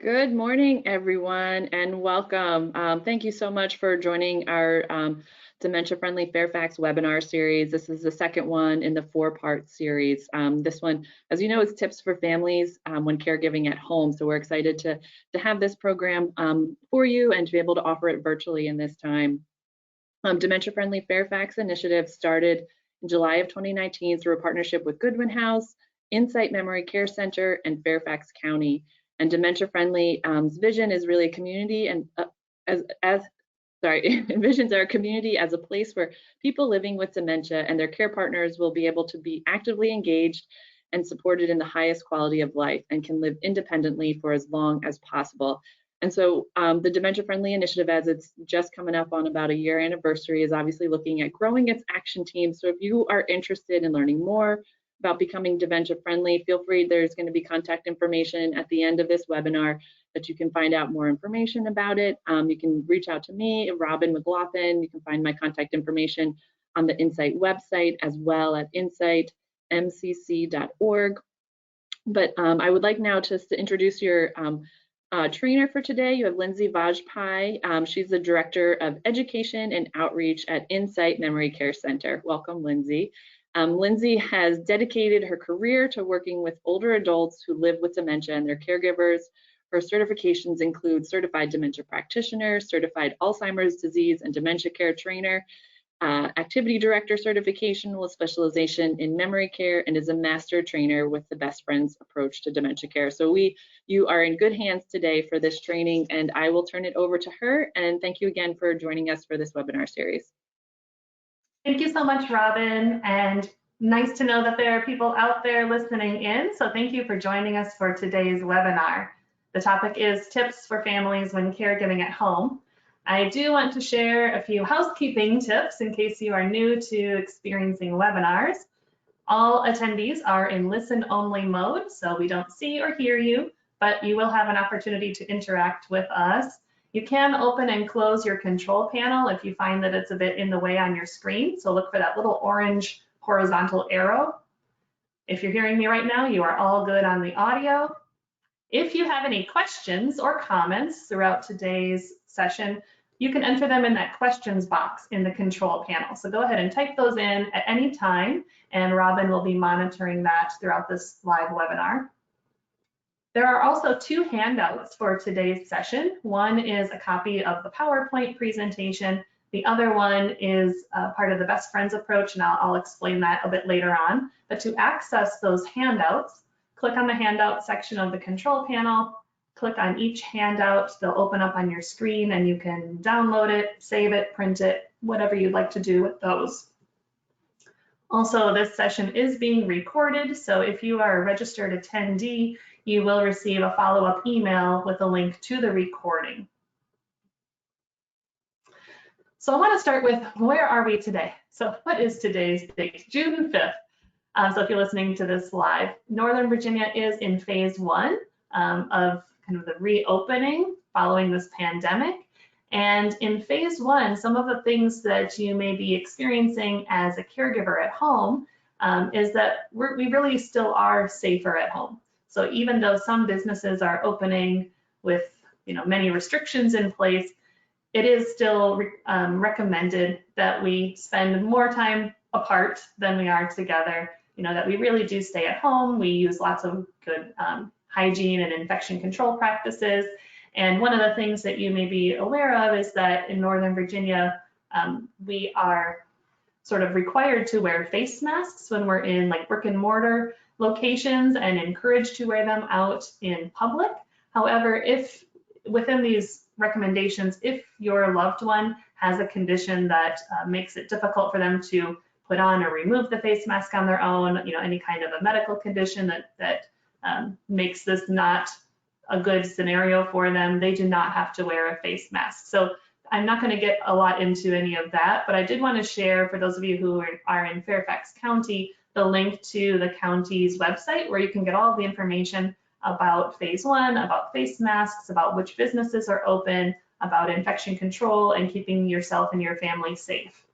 Good morning, everyone, and welcome. Thank you so much for joining our Dementia-Friendly Fairfax webinar series. This is the second one in the four-part series. This one, as you know, is tips for families when caregiving at home. So we're excited to have this program for you and to be able to offer it virtually in this time. Dementia-Friendly Fairfax initiative started in July of 2019 through a partnership with Goodwin House, Insight Memory Care Center, and Fairfax County. And Dementia Friendly's vision is really a community and envisions our community as a place where people living with dementia and their care partners will be able to be actively engaged and supported in the highest quality of life and can live independently for as long as possible. And so the Dementia Friendly Initiative, as it's just coming up on about a year anniversary, is obviously looking at growing its action team. So if you are interested in learning more about becoming dementia friendly, feel free. There's going to be contact information at the end of this webinar that you can find out more information about it. You can reach out to me, Robin McLaughlin. You can find my contact information on the Insight website as well at insightmcc.org. But I would like now just to introduce your trainer for today. You have Lindsay Vajpai. She's the Director of Education and Outreach at Insight Memory Care Center. Welcome, Lindsay. Lindsay has dedicated her career to working with older adults who live with dementia and their caregivers. Her certifications include Certified Dementia Practitioner, Certified Alzheimer's Disease and Dementia Care Trainer, Activity Director certification with specialization in memory care, and is a master trainer with the Best Friends approach to dementia care. So you are in good hands today for this training, and I will turn it over to her. And thank you again for joining us for this webinar series. Thank you so much, Robin, and nice to know that there are people out there listening in. So thank you for joining us for today's webinar. The topic is tips for families when caregiving at home. I do want to share a few housekeeping tips in case you are new to experiencing webinars. All attendees are in listen-only mode, so we don't see or hear you, but you will have an opportunity to interact with us. You can open and close your control panel if you find that it's a bit in the way on your screen. So look for that little orange horizontal arrow. If you're hearing me right now, you are all good on the audio. If you have any questions or comments throughout today's session, you can enter them in that questions box in the control panel. So go ahead and type those in at any time, and Robin will be monitoring that throughout this live webinar. There are also two handouts for today's session. One is a copy of the PowerPoint presentation. The other one is part of the Best Friends approach, and I'll explain that a bit later on. But to access those handouts, click on the handout section of the control panel, click on each handout. They'll open up on your screen, and you can download it, save it, print it, whatever you'd like to do with those. Also, this session is being recorded, so if you are a registered attendee, you will receive a follow-up email with a link to the recording. So I want to start with, where are we today? So what is today's date? June 5th. So if you're listening to this live, Northern Virginia is in phase 1 of kind of the reopening following this pandemic. And in phase 1, some of the things that you may be experiencing as a caregiver at home is that we really still are safer at home. So even though some businesses are opening with many restrictions in place, it is still recommended that we spend more time apart than we are together. That we really do stay at home. We use lots of good hygiene and infection control practices. And one of the things that you may be aware of is that in Northern Virginia, we are sort of required to wear face masks when we're in like brick and mortar locations and encouraged to wear them out in public. However, if within these recommendations, if your loved one has a condition that makes it difficult for them to put on or remove the face mask on their own, any kind of a medical condition that makes this not a good scenario for them, they do not have to wear a face mask. So I'm not going to get a lot into any of that, but I did want to share, for those of you who are in Fairfax County, the link to the county's website where you can get all the information about phase 1, about face masks, about which businesses are open, about infection control, and keeping yourself and your family safe.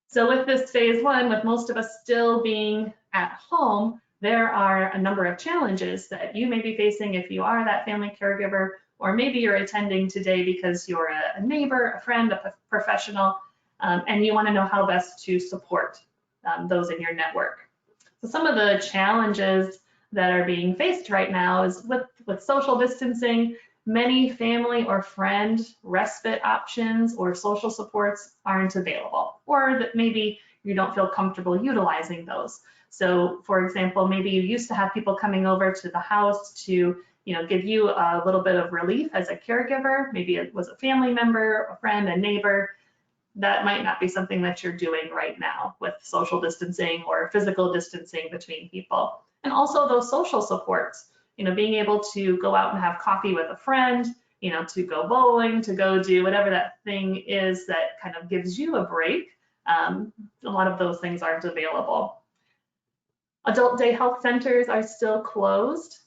So with this phase 1, with most of us still being at home, there are a number of challenges that you may be facing if you are that family caregiver, or maybe you're attending today because you're a neighbor, a friend, a professional, and you want to know how best to support those in your network. So some of the challenges that are being faced right now is with social distancing. Many family or friend respite options or social supports aren't available, or that maybe you don't feel comfortable utilizing those. So for example, maybe you used to have people coming over to the house to give you a little bit of relief as a caregiver. Maybe it was a family member, a friend, a neighbor. That might not be something that you're doing right now with social distancing or physical distancing between people. And also those social supports, being able to go out and have coffee with a friend, to go bowling, to go do whatever that thing is that kind of gives you a break. A lot of those things aren't available. Adult day health centers are still closed.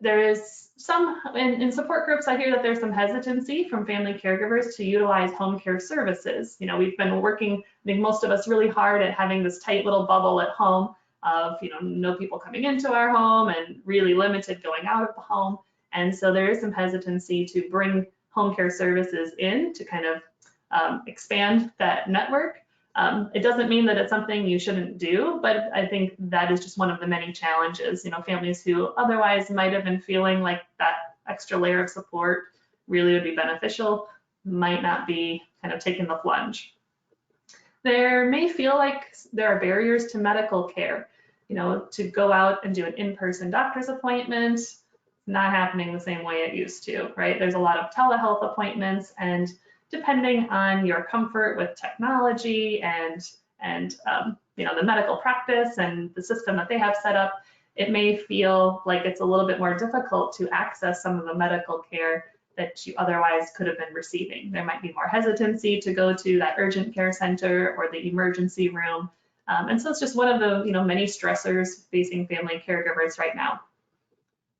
There is some, in support groups, I hear that there's some hesitancy from family caregivers to utilize home care services. We've been working, I think most of us, really hard at having this tight little bubble at home of, no people coming into our home and really limited going out of the home. And so there is some hesitancy to bring home care services in to kind of expand that network. It doesn't mean that it's something you shouldn't do, but I think that is just one of the many challenges. Families who otherwise might have been feeling like that extra layer of support really would be beneficial might not be kind of taking the plunge. There may feel like there are barriers to medical care. To go out and do an in-person doctor's appointment, not happening the same way it used to, right? There's a lot of telehealth appointments, and depending on your comfort with technology and the medical practice and the system that they have set up, it may feel like it's a little bit more difficult to access some of the medical care that you otherwise could have been receiving. There might be more hesitancy to go to that urgent care center or the emergency room. And so it's just one of the many stressors facing family caregivers right now.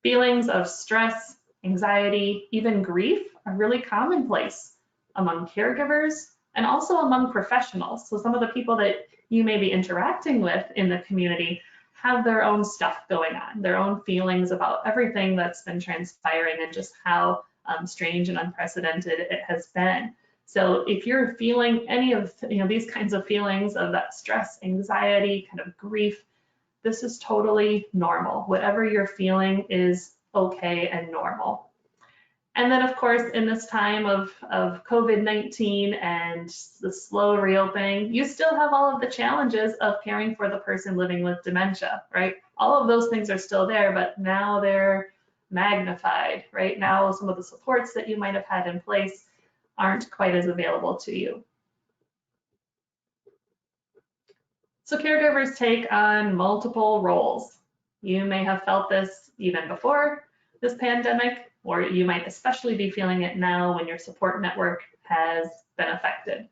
Feelings of stress, anxiety, even grief are really commonplace among caregivers and also among professionals. So some of the people that you may be interacting with in the community have their own stuff going on, their own feelings about everything that's been transpiring and just how strange and unprecedented it has been. So if you're feeling any of these kinds of feelings of that stress, anxiety, kind of grief, this is totally normal. Whatever you're feeling is okay and normal. And then, of course, in this time of COVID-19 and the slow reopening, you still have all of the challenges of caring for the person living with dementia, right? All of those things are still there, but now they're magnified, right? Now some of the supports that you might have had in place aren't quite as available to you. So caregivers take on multiple roles. You may have felt this even before this pandemic, or you might especially be feeling it now when your support network has been affected.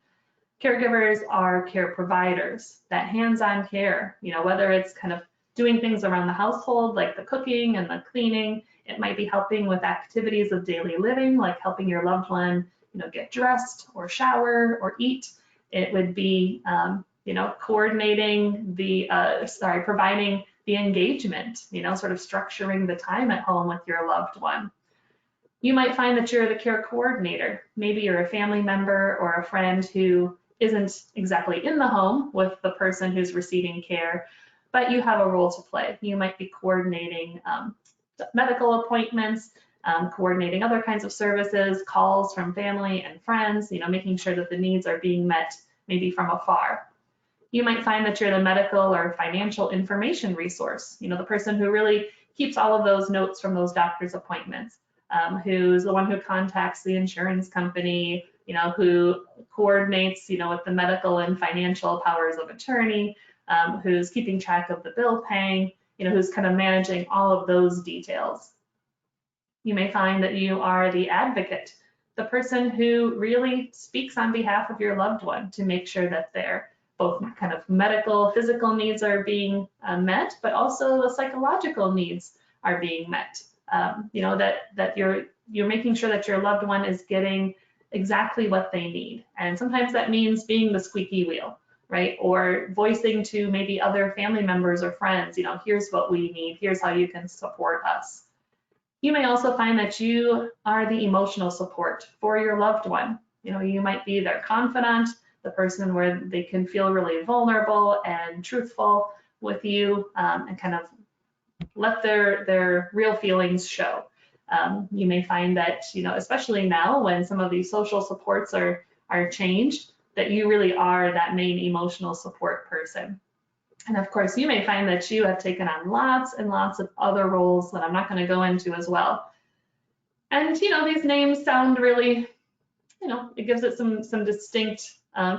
Caregivers are care providers, that hands-on care, whether it's kind of doing things around the household, like the cooking and the cleaning. It might be helping with activities of daily living, like helping your loved one, get dressed or shower or eat. It would be, coordinating providing the engagement, sort of structuring the time at home with your loved one. You might find that you're the care coordinator. Maybe you're a family member or a friend who isn't exactly in the home with the person who's receiving care, but you have a role to play. You might be coordinating medical appointments, coordinating other kinds of services, calls from family and friends, making sure that the needs are being met maybe from afar. You might find that you're the medical or financial information resource, the person who really keeps all of those notes from those doctor's appointments, who's the one who contacts the insurance company, who coordinates, with the medical and financial powers of attorney, who's keeping track of the bill paying, who's kind of managing all of those details. You may find that you are the advocate, the person who really speaks on behalf of your loved one to make sure that their both kind of medical, physical needs are being met, but also the psychological needs are being met. That you're making sure that your loved one is getting exactly what they need. And sometimes that means being the squeaky wheel, right? Or voicing to maybe other family members or friends, here's what we need, here's how you can support us. You may also find that you are the emotional support for your loved one. You might be their confidant, the person where they can feel really vulnerable and truthful with you, and kind of let their real feelings show. You may find that, especially now when some of these social supports are changed, that you really are that main emotional support person. And of course, you may find that you have taken on lots and lots of other roles that I'm not going to go into as well. And, these names sound really, it gives it some distinct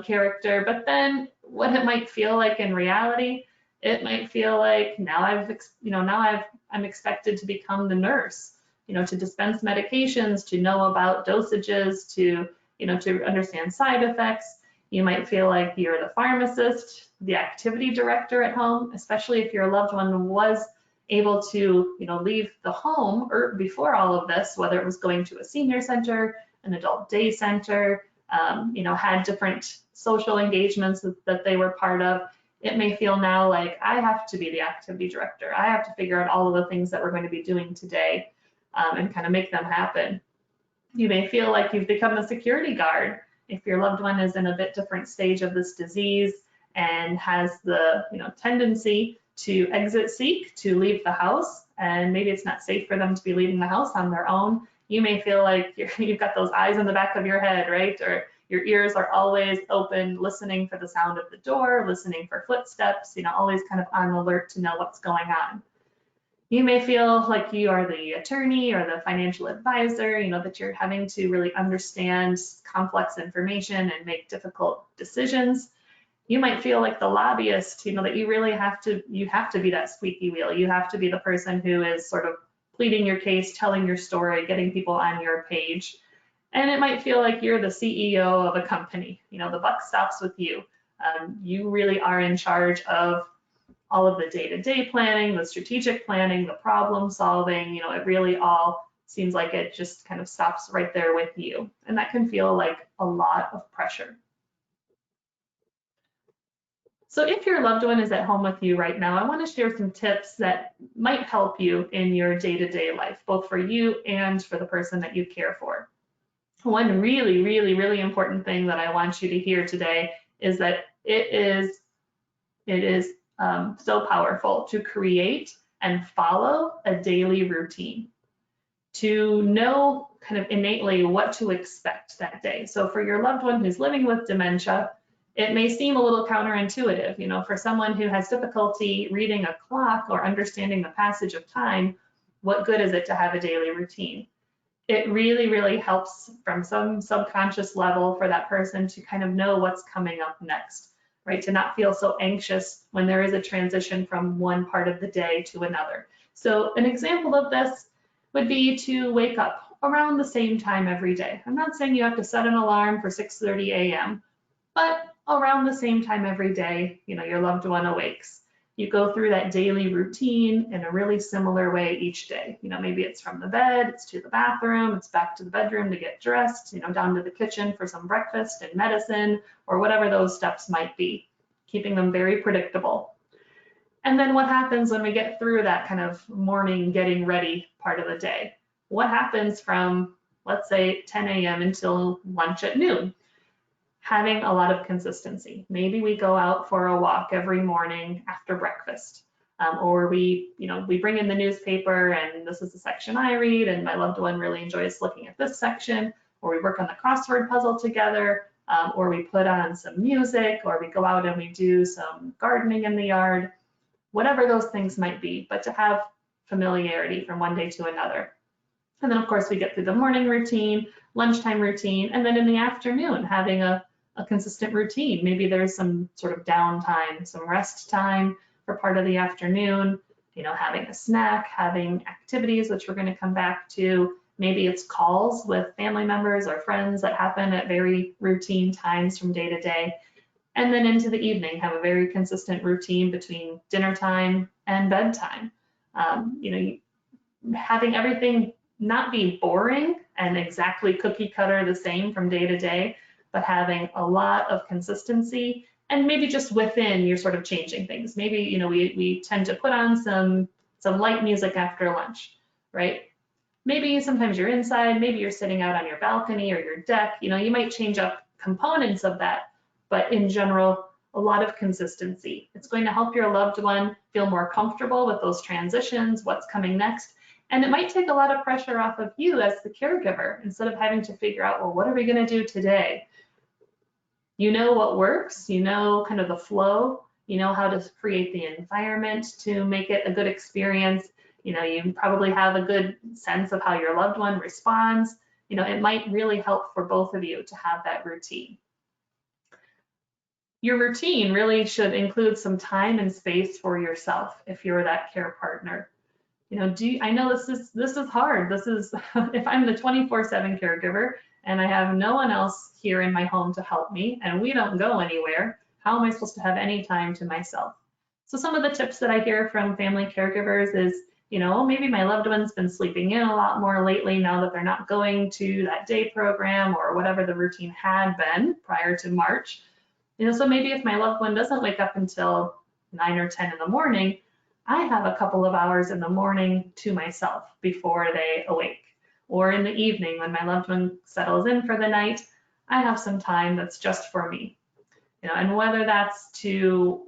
character, but then what it might feel like in reality, it might feel like now I'm expected to become the nurse, to dispense medications, to know about dosages, to understand side effects. You might feel like you're the pharmacist, the activity director at home, especially if your loved one was able to, leave the home or before all of this, whether it was going to a senior center, an adult day center, had different social engagements that they were part of. It may feel now like I have to be the activity director. I have to figure out all of the things that we're going to be doing today, and kind of make them happen. You may feel like you've become the security guard if your loved one is in a bit different stage of this disease and has the tendency to exit seek, to leave the house, and maybe it's not safe for them to be leaving the house on their own. You may feel like you've got those eyes in the back of your head, right? Or your ears are always open, listening for the sound of the door, listening for footsteps, always kind of on alert to know what's going on. You may feel like you are the attorney or the financial advisor, that you're having to really understand complex information and make difficult decisions. You might feel like the lobbyist, that you really have to be that squeaky wheel. You have to be the person who is sort of pleading your case, telling your story, getting people on your page. And it might feel like you're the CEO of a company. The buck stops with you. You really are in charge of all of the day-to-day planning, the strategic planning, the problem solving. It really all seems like it just kind of stops right there with you. And that can feel like a lot of pressure. So if your loved one is at home with you right now, I want to share some tips that might help you in your day-to-day life, both for you and for the person that you care for. One really, really, really important thing that I want you to hear today is that it is so powerful to create and follow a daily routine, to know kind of innately what to expect that day. So for your loved one who's living with dementia, it may seem a little counterintuitive. For someone who has difficulty reading a clock or understanding the passage of time, what good is it to have a daily routine? It really, really helps from some subconscious level for that person to kind of know what's coming up next, right? To not feel so anxious when there is a transition from one part of the day to another. So an example of this would be to wake up around the same time every day. I'm not saying you have to set an alarm for 6:30 a.m., but around the same time every day, your loved one awakes. You go through that daily routine in a really similar way each day. Maybe it's from the bed, it's to the bathroom, it's back to the bedroom to get dressed, down to the kitchen for some breakfast and medicine, or whatever those steps might be, keeping them very predictable. And then what happens when we get through that kind of morning getting ready part of the day? What happens from, let's say, 10 a.m. until lunch at noon? Having a lot of consistency. Maybe we go out for a walk every morning after breakfast, or we bring in the newspaper and this is the section I read and my loved one really enjoys looking at this section, or we work on the crossword puzzle together, or we put on some music, or we go out and we do some gardening in the yard, whatever those things might be, but to have familiarity from one day to another. And then of course we get through the morning routine, lunchtime routine, and then in the afternoon having a consistent routine. Maybe there's some sort of downtime, some rest time for part of the afternoon, having a snack, having activities, which we're going to come back to. Maybe it's calls with family members or friends that happen at very routine times from day to day. And then into the evening, have a very consistent routine between dinner time and bedtime. Having everything not be boring and exactly cookie cutter the same from day to day, but having a lot of consistency And maybe just within, you're sort of changing things. Maybe, you know, we tend to put on some light music after lunch, right? Maybe sometimes you're inside, maybe you're sitting out on your balcony or your deck. You know, you might change up components of that, but in general, a lot of consistency. It's going to help your loved one feel more comfortable with those transitions, what's coming next. And it might take a lot of pressure off of you as the caregiver, instead of having to figure out, well, what are we going to do today? You know what works, you know kind of the flow, you know how to create the environment to make it a good experience. You know, you probably have a good sense of how your loved one responds. You know, it might really help for both of you to have that routine. Your routine really should include some time and space for yourself if you're that care partner. You know, I know this is hard. This is if I'm the 24/7 caregiver and I have no one else here in my home to help me and we don't go anywhere, how am I supposed to have any time to myself? So some of the tips that I hear from family caregivers is, you know, maybe my loved one's been sleeping in a lot more lately now that they're not going to that day program or whatever the routine had been prior to March. You know, so maybe if my loved one doesn't wake up until 9 or 10 in the morning, I have a couple of hours in the morning to myself before they awake. Or in the evening when my loved one settles in for the night, I have some time that's just for me. You know, and whether that's to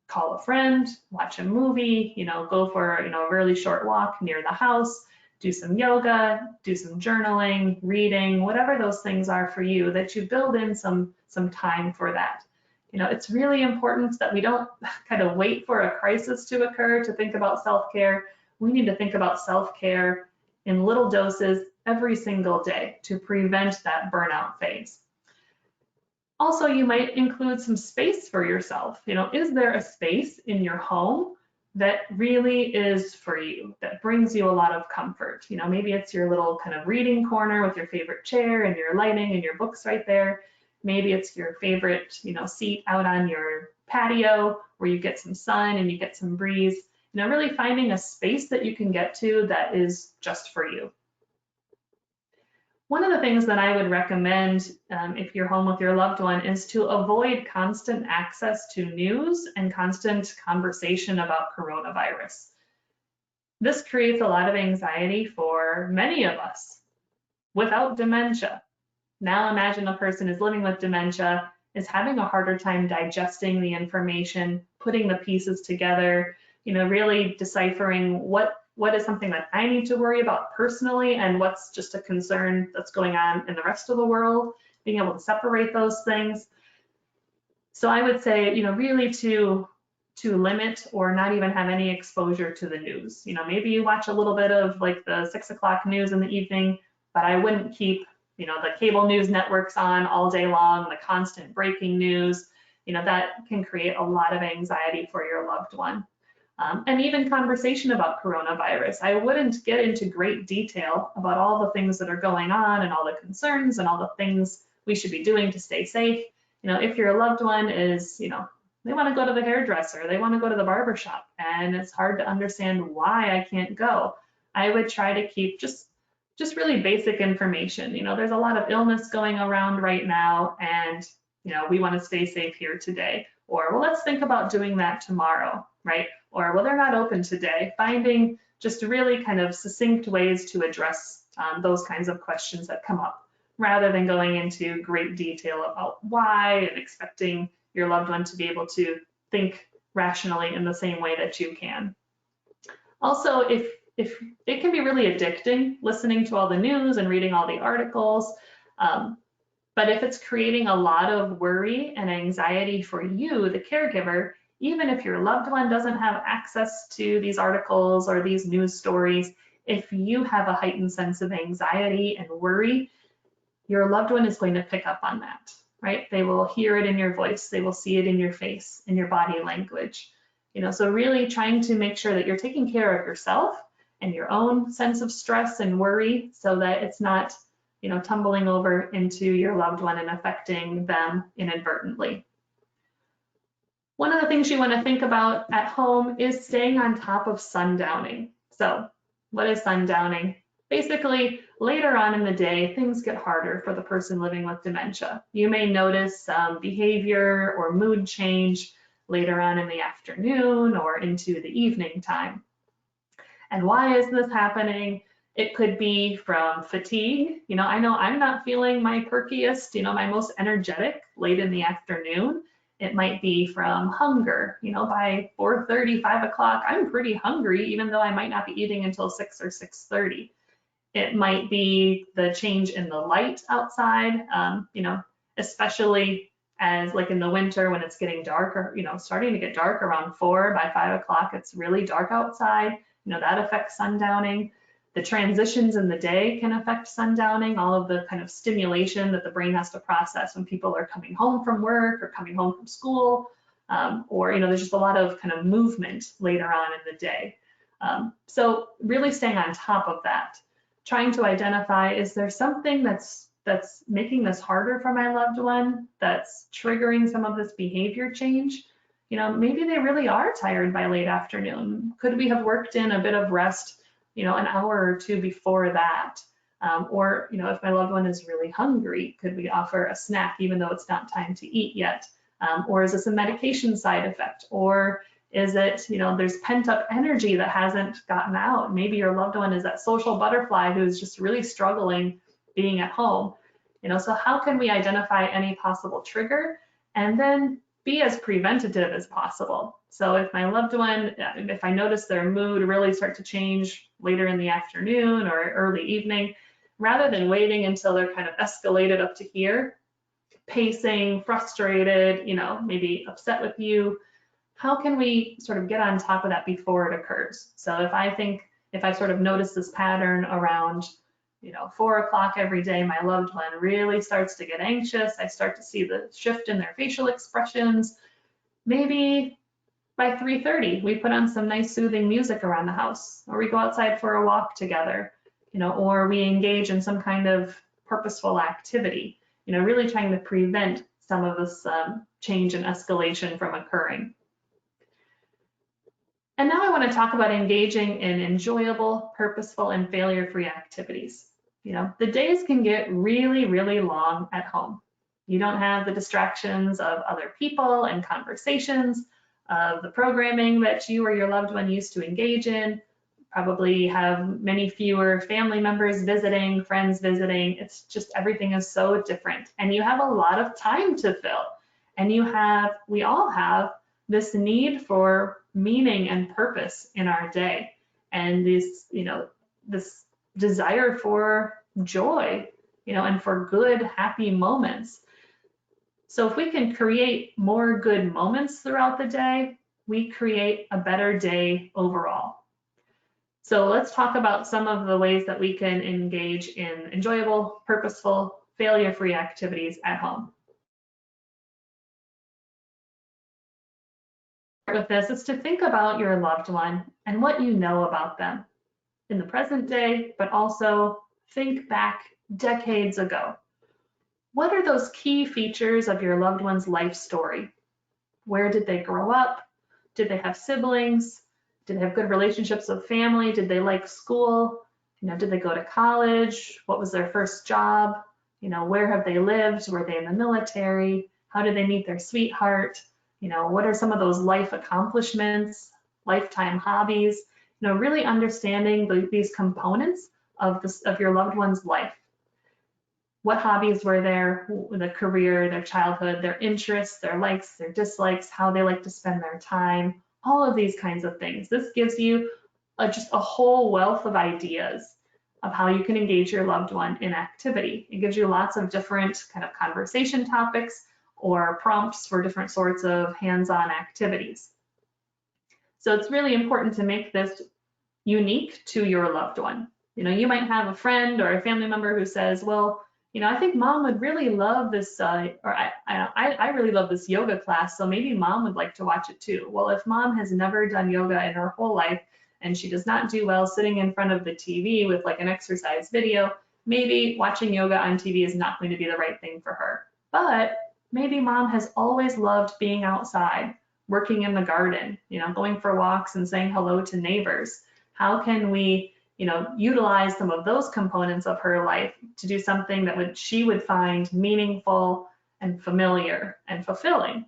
call a friend, watch a movie, you know, go for, you know, a really short walk near the house, do some yoga, do some journaling, reading, whatever those things are for you, that you build in some time for that. You know, it's really important that we don't kind of wait for a crisis to occur to think about self-care. We need to think about self-care in little doses every single day to prevent that burnout phase. Also, you might include some space for yourself. You know, is there a space in your home that really is for you, that brings you a lot of comfort? You know, maybe it's your little kind of reading corner with your favorite chair and your lighting and your books right there. Maybe it's your favorite, you know, seat out on your patio where you get some sun and you get some breeze. You know, really finding a space that you can get to that is just for you. One of the things that I would recommend if you're home with your loved one is to avoid constant access to news and constant conversation about coronavirus. This creates a lot of anxiety for many of us without dementia. Now imagine a person is living with dementia, is having a harder time digesting the information, putting the pieces together, you know, really deciphering what is something that I need to worry about personally and what's just a concern that's going on in the rest of the world, being able to separate those things. So I would say, you know, really to limit or not even have any exposure to the news. You know, maybe you watch a little bit of like the 6 o'clock news in the evening, but I wouldn't keep, you know, the cable news networks on all day long, the constant breaking news. You know, that can create a lot of anxiety for your loved one. And even conversation about coronavirus. I wouldn't get into great detail about all the things that are going on and all the concerns and all the things we should be doing to stay safe. You know, if your loved one is, you know, they want to go to the hairdresser, they want to go to the barber shop, and it's hard to understand why I can't go, I would try to keep just really basic information. You know, there's a lot of illness going around right now, and, you know, we want to stay safe here today. Or, well, let's think about doing that tomorrow, right? Or, well, they're not open today. Finding just really kind of succinct ways to address those kinds of questions that come up, rather than going into great detail about why and expecting your loved one to be able to think rationally in the same way that you can. Also, if it can be really addicting listening to all the news and reading all the articles, but if it's creating a lot of worry and anxiety for you, the caregiver, even if your loved one doesn't have access to these articles or these news stories, if you have a heightened sense of anxiety and worry, your loved one is going to pick up on that, right? They will hear it in your voice, they will see it in your face, in your body language. You know, so really trying to make sure that you're taking care of yourself and your own sense of stress and worry so that it's not, you know, tumbling over into your loved one and affecting them inadvertently. One of the things you want to think about at home is staying on top of sundowning. So what is sundowning? basically, later on in the day, things get harder for the person living with dementia. You may notice behavior or mood change later on in the afternoon or into the evening time. And why is this happening? It could be from fatigue. I know I'm not feeling my perkiest, my most energetic late in the afternoon. It might be from hunger. By 4:30, 5 o'clock, I'm pretty hungry, even though I might not be eating until 6 or 6:30. It might be the change in the light outside, especially as like in the winter when it's getting dark, or starting to get dark around 4. By 5 o'clock, it's really dark outside. That affects sundowning. The transitions in the day can affect sundowning, all of the kind of stimulation that the brain has to process when people are coming home from work or coming home from school, or there's just a lot of kind of movement later on in the day. So really staying on top of that, trying to identify, is there something that's making this harder for my loved one, that's triggering some of this behavior change? Maybe they really are tired by late afternoon. Could we have worked in a bit of rest, an hour or two before that? Or, if my loved one is really hungry, could we offer a snack even though it's not time to eat yet? Or is this a medication side effect? Or is it, there's pent up energy that hasn't gotten out? Maybe your loved one is that social butterfly who's just really struggling being at home. So how can we identify any possible trigger and then be as preventative as possible? So if my loved one, if I notice their mood really start to change later in the afternoon or early evening, rather than waiting until they're kind of escalated up to here, pacing, frustrated, maybe upset with you, how can we sort of get on top of that before it occurs? So if I sort of notice this pattern around 4 o'clock every day, my loved one really starts to get anxious, I start to see the shift in their facial expressions, maybe by 3:30, we put on some nice soothing music around the house, or we go outside for a walk together, or we engage in some kind of purposeful activity, really trying to prevent some of this change and escalation from occurring. And now I want to talk about engaging in enjoyable, purposeful, and failure-free activities. The days can get really, really long at home. You don't have the distractions of other people and conversations, of the programming that you or your loved one used to engage in. Probably have many fewer family members visiting, friends visiting. It's just everything is so different. And you have a lot of time to fill. And we all have this need for meaning and purpose in our day, and this desire for joy, and for good, happy moments. So if we can create more good moments throughout the day, we create a better day overall. So let's talk about some of the ways that we can engage in enjoyable, purposeful, failure-free activities at home. With this is to think about your loved one and what you know about them in the present day, but also think back decades ago. What are those key features of your loved one's life story? Where did they grow up? Did they have siblings? Did they have good relationships with family? Did they like school? Did they go to college? What was their first job? Where have they lived? Were they in the military? How did they meet their sweetheart? What are some of those life accomplishments, lifetime hobbies? Really understanding these components of your loved one's life. What hobbies were there, the career, their childhood, their interests, their likes, their dislikes, how they like to spend their time, all of these kinds of things. This gives you just a whole wealth of ideas of how you can engage your loved one in activity. It gives you lots of different kind of conversation topics or prompts for different sorts of hands-on activities. So it's really important to make this unique to your loved one. You might have a friend or a family member who says, well, I think mom would really love this, or I really love this yoga class, so maybe mom would like to watch it too. Well, if mom has never done yoga in her whole life and she does not do well sitting in front of the TV with like an exercise video, maybe watching yoga on TV is not going to be the right thing for her. But maybe mom has always loved being outside, working in the garden, going for walks and saying hello to neighbors. How can we, utilize some of those components of her life to do something that she would find meaningful and familiar and fulfilling.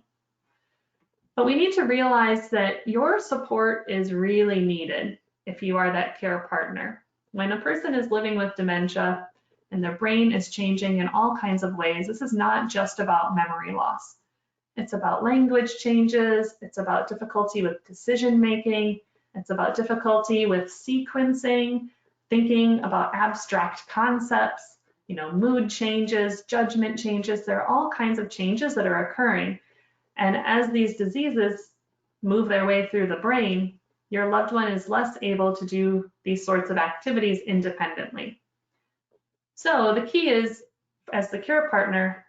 But we need to realize that your support is really needed if you are that care partner. When a person is living with dementia and their brain is changing in all kinds of ways, this is not just about memory loss. It's about language changes, it's about difficulty with decision making, it's about difficulty with sequencing, thinking about abstract concepts, mood changes, judgment changes. There are all kinds of changes that are occurring. And as these diseases move their way through the brain, your loved one is less able to do these sorts of activities independently. So the key is, as the care partner,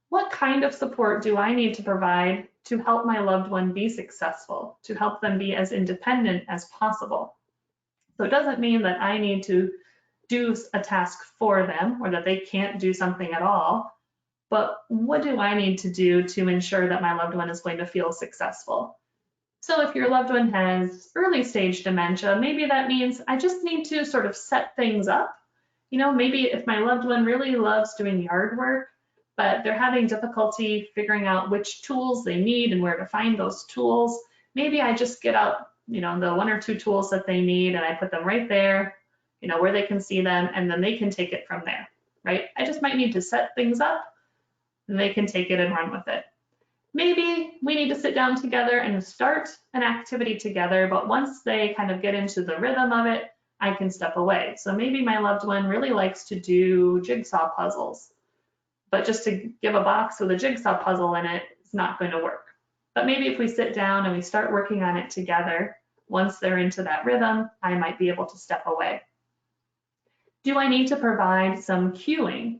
what kind of support do I need to provide to help my loved one be successful, to help them be as independent as possible? So it doesn't mean that I need to do a task for them or that they can't do something at all, but what do I need to do to ensure that my loved one is going to feel successful? So if your loved one has early stage dementia, maybe that means I just need to sort of set things up. Maybe if my loved one really loves doing yard work, but they're having difficulty figuring out which tools they need and where to find those tools, maybe I just get out, the 1 or 2 tools that they need and I put them right there, where they can see them, and then they can take it from there, right? I just might need to set things up and they can take it and run with it. Maybe we need to sit down together and start an activity together, but once they kind of get into the rhythm of it, I can step away. So maybe my loved one really likes to do jigsaw puzzles, but just to give a box with a jigsaw puzzle in it is not going to work. But maybe if we sit down and we start working on it together, once they're into that rhythm, I might be able to step away. Do I need to provide some cueing,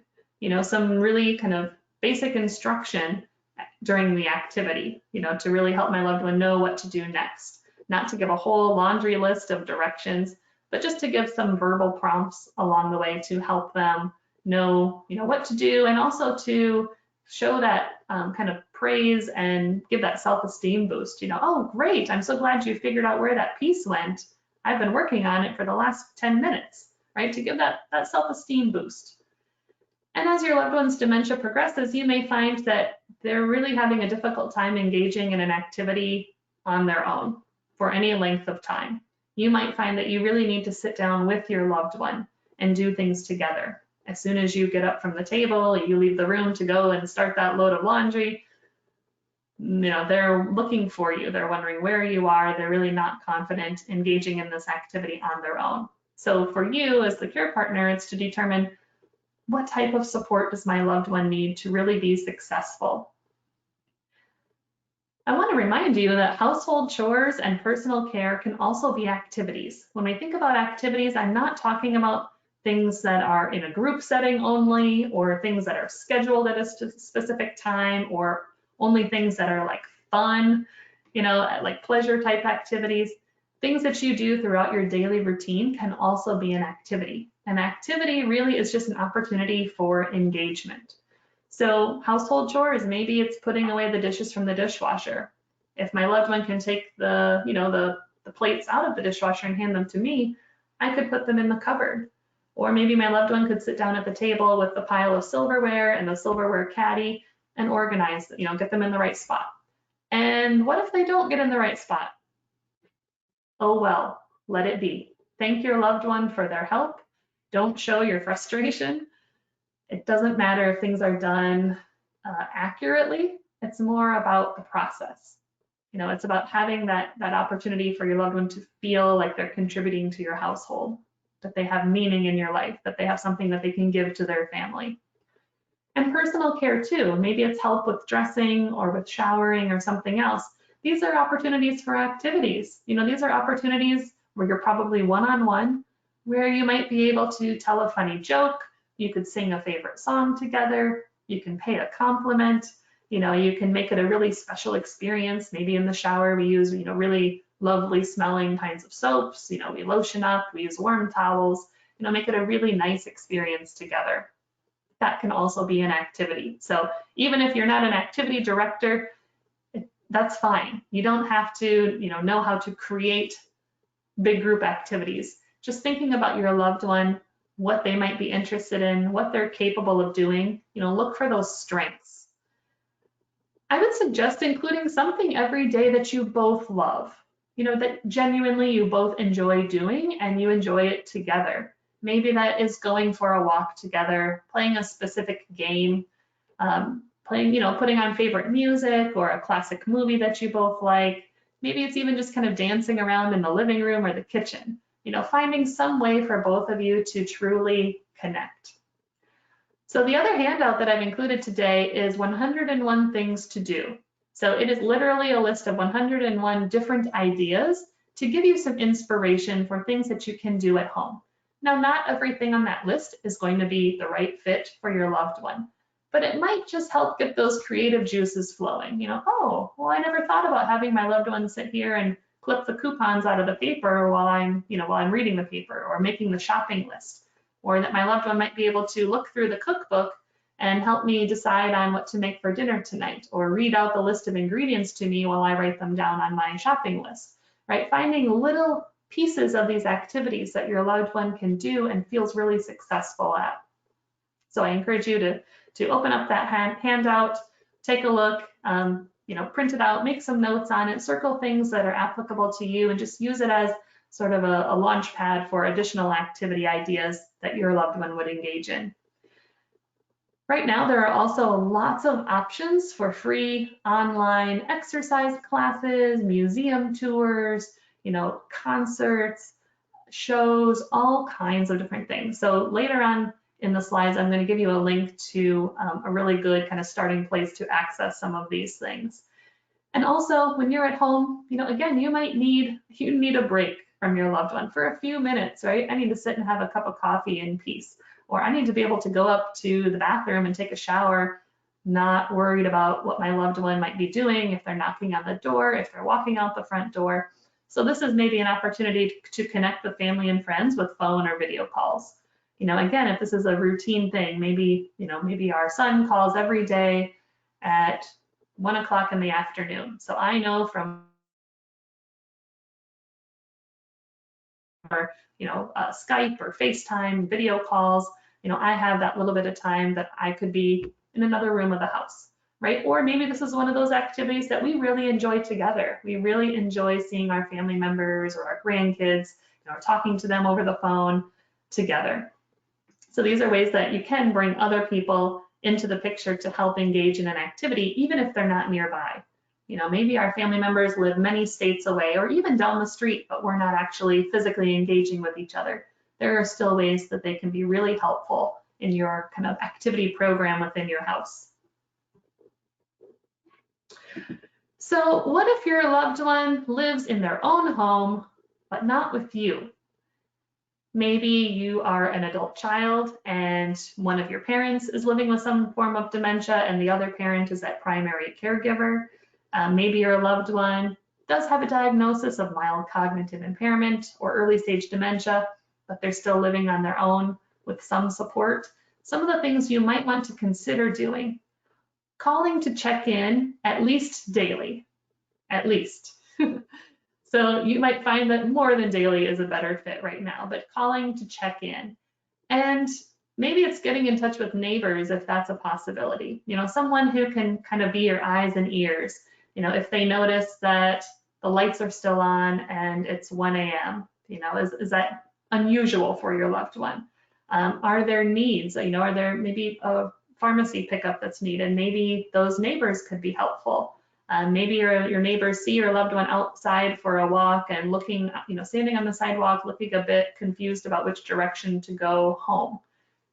some really kind of basic instruction during the activity, to really help my loved one know what to do next? Not to give a whole laundry list of directions, but just to give some verbal prompts along the way to help them know, what to do, and also to show that kind of praise and give that self-esteem boost. Oh, great, I'm so glad you figured out where that piece went. I've been working on it for the last 10 minutes, right? To give that self-esteem boost. And as your loved one's dementia progresses, you may find that they're really having a difficult time engaging in an activity on their own for any length of time. You might find that you really need to sit down with your loved one and do things together. As soon as you get up from the table, you leave the room to go and start that load of laundry, they're looking for you. They're wondering where you are. They're really not confident engaging in this activity on their own. So for you as the care partner, it's to determine what type of support does my loved one need to really be successful. I want to remind you that household chores and personal care can also be activities. When we think about activities, I'm not talking about things that are in a group setting only, or things that are scheduled at a specific time, or only things that are like fun, like pleasure type activities. Things that you do throughout your daily routine can also be an activity. An activity really is just an opportunity for engagement. So household chores, maybe it's putting away the dishes from the dishwasher. If my loved one can take the plates out of the dishwasher and hand them to me, I could put them in the cupboard. Or maybe my loved one could sit down at the table with the pile of silverware and the silverware caddy and organize, get them in the right spot. And what if they don't get in the right spot? Oh well, let it be. Thank your loved one for their help. Don't show your frustration. It doesn't matter if things are done accurately. It's more about the process. It's about having that opportunity for your loved one to feel like they're contributing to your household, that they have meaning in your life, that they have something that they can give to their family. And personal care too. Maybe it's help with dressing or with showering or something else. These are opportunities for activities. These are opportunities where you're probably one-on-one, where you might be able to tell a funny joke. You could sing a favorite song together. You can pay a compliment. You can make it a really special experience. Maybe in the shower, we use, really lovely smelling kinds of soaps. We lotion up, we use warm towels, make it a really nice experience together. That can also be an activity. So even if you're not an activity director, that's fine. You don't have to, know how to create big group activities. just thinking about your loved one, what they might be interested in, what they're capable of doing, look for those strengths. I would suggest including something every day that you both love, that genuinely you both enjoy doing and you enjoy it together. Maybe that is going for a walk together, playing a specific game, putting on favorite music or a classic movie that you both like. Maybe it's even just kind of dancing around in the living room or the kitchen, finding some way for both of you to truly connect. So the other handout that I've included today is 101 things to do. So it is literally a list of 101 different ideas to give you some inspiration for things that you can do at home. Now, not everything on that list is going to be the right fit for your loved one, but it might just help get those creative juices flowing. Oh, well, I never thought about having my loved one sit here and clip the coupons out of the paper while I'm reading the paper or making the shopping list, or that my loved one might be able to look through the cookbook and help me decide on what to make for dinner tonight, or read out the list of ingredients to me while I write them down on my shopping list, right? Finding little pieces of these activities that your loved one can do and feels really successful at. So I encourage you to open up that handout, take a look, print it out, make some notes on it, circle things that are applicable to you, and just use it as sort of a launch pad for additional activity ideas that your loved one would engage in. Right now, there are also lots of options for free online exercise classes, museum tours, concerts, shows, all kinds of different things. So later on in the slides, I'm going to give you a link to a really good kind of starting place to access some of these things. And also, when you're at home, again, you need a break from your loved one for a few minutes, right? I need to sit and have a cup of coffee in peace, or I need to be able to go up to the bathroom and take a shower, not worried about what my loved one might be doing, if they're knocking on the door, if they're walking out the front door. So this is maybe an opportunity to connect with family and friends with phone or video calls. Again, if this is a routine thing, maybe our son calls every day at 1 o'clock in the afternoon. So I know from Skype or FaceTime video calls, I have that little bit of time that I could be in another room of the house, right? Or maybe this is one of those activities that we really enjoy together. We really enjoy seeing our family members or our grandkids, talking to them over the phone together. So these are ways that you can bring other people into the picture to help engage in an activity, even if they're not nearby. Maybe our family members live many states away or even down the street, but we're not actually physically engaging with each other. There are still ways that they can be really helpful in your kind of activity program within your house. So what if your loved one lives in their own home, but not with you? Maybe you are an adult child and one of your parents is living with some form of dementia and the other parent is that primary caregiver. Maybe your loved one does have a diagnosis of mild cognitive impairment or early stage dementia, but they're still living on their own with some support. Some of the things you might want to consider doing: calling to check in at least daily, at least. So you might find that more than daily is a better fit right now, but calling to check in. And maybe it's getting in touch with neighbors if that's a possibility. Someone who can kind of be your eyes and ears. If they notice that the lights are still on and it's 1 a.m., is that unusual for your loved one? Are there needs? Are there maybe a pharmacy pickup that's needed? Maybe those neighbors could be helpful. Maybe your neighbors see your loved one outside for a walk and looking, standing on the sidewalk, looking a bit confused about which direction to go home.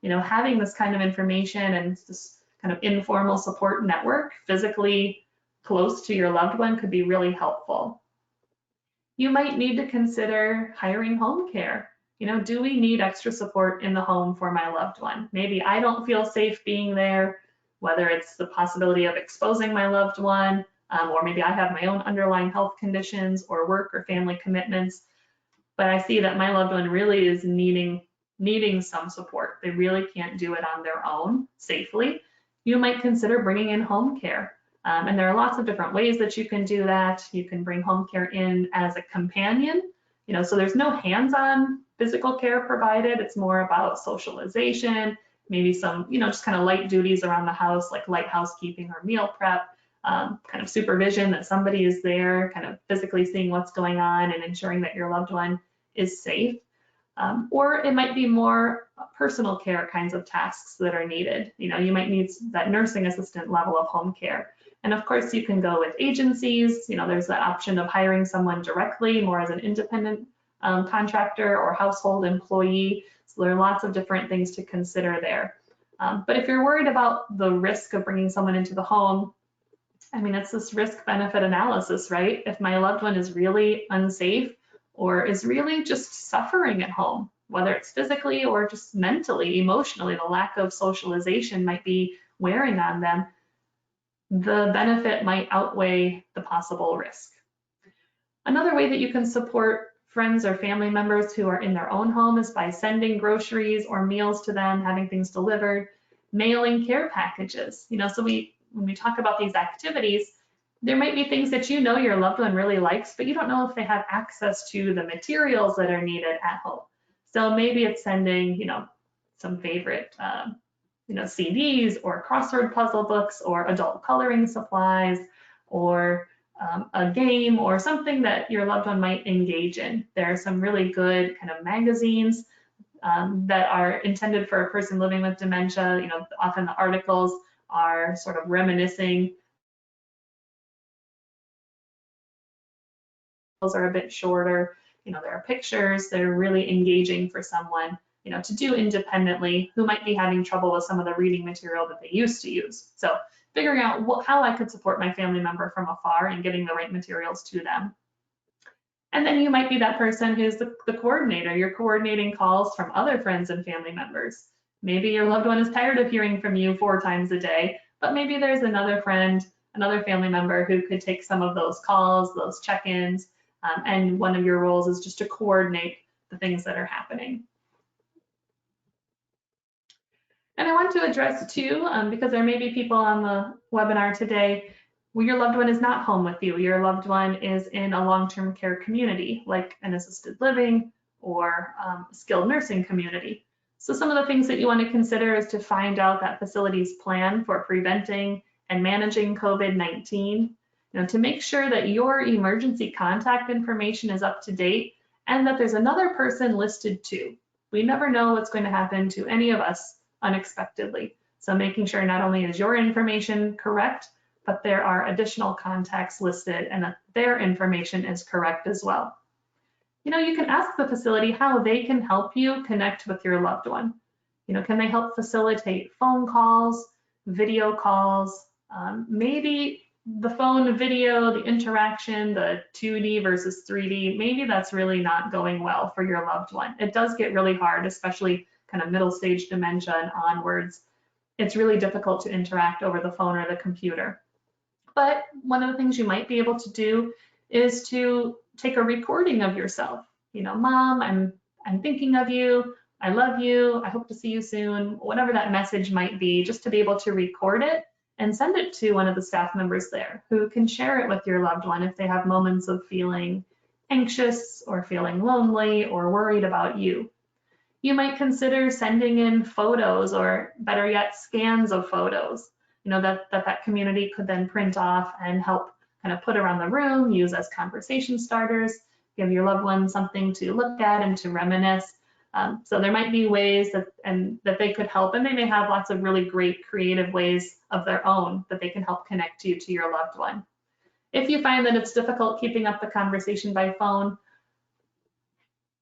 Having this kind of information and this kind of informal support network physically close to your loved one could be really helpful. You might need to consider hiring home care. Do we need extra support in the home for my loved one? Maybe I don't feel safe being there, whether it's the possibility of exposing my loved one, or maybe I have my own underlying health conditions or work or family commitments, but I see that my loved one really is needing some support. They really can't do it on their own safely. You might consider bringing in home care. And there are lots of different ways that you can do that. You can bring home care in as a companion So there's no hands-on physical care provided. It's more about socialization, maybe some, just kind of light duties around the house, like light housekeeping or meal prep, kind of supervision that somebody is there, kind of physically seeing what's going on and ensuring that your loved one is safe. Or it might be more personal care kinds of tasks that are needed. You might need that nursing assistant level of home care. And of course, you can go with agencies. There's that option of hiring someone directly, more as an independent contractor or household employee. So there are lots of different things to consider there. But if you're worried about the risk of bringing someone into the home, it's this risk-benefit analysis, right? If my loved one is really unsafe or is really just suffering at home, whether it's physically or just mentally, emotionally, the lack of socialization might be wearing on them, the benefit might outweigh the possible risk. Another way that you can support friends or family members who are in their own home is by sending groceries or meals to them, having things delivered, mailing care packages. So when we talk about these activities, there might be things that your loved one really likes, but you don't know if they have access to the materials that are needed at home. So maybe it's sending, some favorite, CDs or crossword puzzle books or adult coloring supplies or a game or something that your loved one might engage in. There are some really good kind of magazines that are intended for a person living with dementia. Often the articles are sort of reminiscing. Those are a bit shorter. There are pictures that are really engaging for someone, to do independently who might be having trouble with some of the reading material that they used to use. So figuring out how I could support my family member from afar and getting the right materials to them. And then you might be that person who's the coordinator. You're coordinating calls from other friends and family members. Maybe your loved one is tired of hearing from you 4 times a day, but maybe there's another friend, another family member who could take some of those calls, those check-ins, and one of your roles is just to coordinate the things that are happening. And I want to address too, because there may be people on the webinar today where your loved one is not home with you. Your loved one is in a long-term care community, like an assisted living or skilled nursing community. So some of the things that you want to consider is to find out that facility's plan for preventing and managing COVID-19, to make sure that your emergency contact information is up to date and that there's another person listed too. We never know what's going to happen to any of us unexpectedly. So making sure not only is your information correct, but there are additional contacts listed and that their information is correct as well. You can ask the facility how they can help you connect with your loved one. Can they help facilitate phone calls, video calls, maybe the phone video, the interaction, the 2D versus 3D, maybe that's really not going well for your loved one. It does get really hard, especially kind of middle stage dementia and onwards. It's really difficult to interact over the phone or the computer. But one of the things you might be able to do is to take a recording of yourself. Mom, I'm thinking of you. I love you. I hope to see you soon. Whatever that message might be, just to be able to record it and send it to one of the staff members there who can share it with your loved one if they have moments of feeling anxious or feeling lonely or worried about you. You might consider sending in photos or better yet, scans of photos, that community could then print off and help kind of put around the room, use as conversation starters, give your loved one something to look at and to reminisce. So there might be ways that they could help, and they may have lots of really great creative ways of their own that they can help connect you to your loved one. If you find that it's difficult keeping up the conversation by phone,